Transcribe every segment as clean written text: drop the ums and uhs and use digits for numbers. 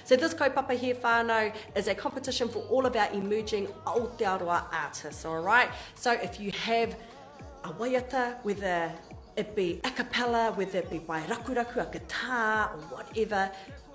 So this kaupapa here, whānau, is a competition for all of our emerging Aotearoa artists, alright? So if you have a waiata, whether it be a cappella, whether it be by rakuraku, a guitar, or whatever,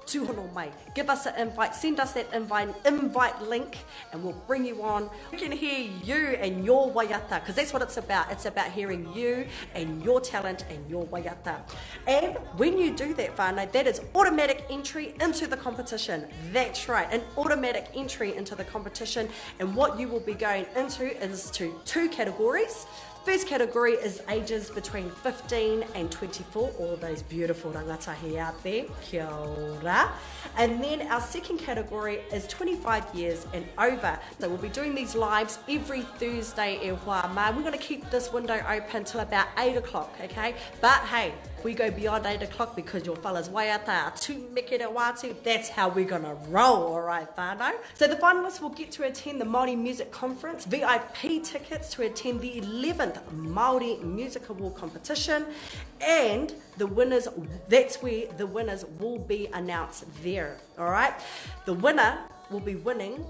tūhono mai. Give us an invite, send us that invite link, and we'll bring you on. We can hear you and your waiata, because that's what it's about. It's about hearing you and your talent and your waiata. And when you do that, whānau, that is automatic entry into the competition. That's right, an automatic entry into the competition. And what you will be going into is to 2 categories. First category is ages between 15 and 24, all those beautiful rangatahi out there, kia ora. And then our second category is 25 years and over. So we'll be doing these lives every Thursday e wā. We're going to keep this window open till about 8 o'clock, okay? But hey, we go beyond 8 o'clock because your fellas waiata are too mekere wātu. That's how we're going to roll, alright whānau? So the finalists will get to attend the Māori Music Conference, VIP tickets to attend the 11th Māori Music Award competition, and the winners, that's where the winners will be announced there, alright? The winner will be winning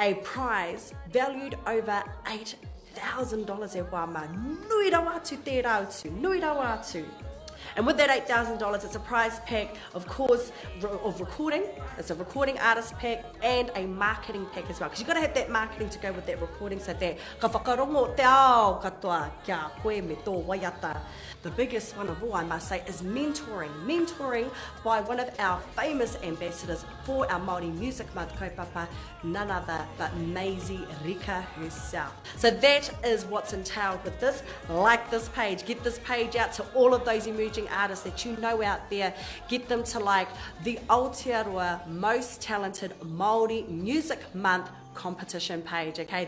a prize valued over $8,000 e wā. Nui rawa atu te rautu, nui rawa atu. And with that $8,000, it's a prize pack, of course, of recording. It's a recording artist pack and a marketing pack as well. Because you've got to have that marketing to go with that recording, so that ka whakarongo te ao katoa kia koe me tō waiata. The biggest one of all, I must say, is mentoring. Mentoring by one of our famous ambassadors for our Māori Music Month kaupapa, none other but Maisie Rika herself. So that is what's entailed with this. Like this page, get this page out to all of those emerging artists that you know out there. Get them to like the Aotearoa Most Talented Māori Music Month competition page, okay?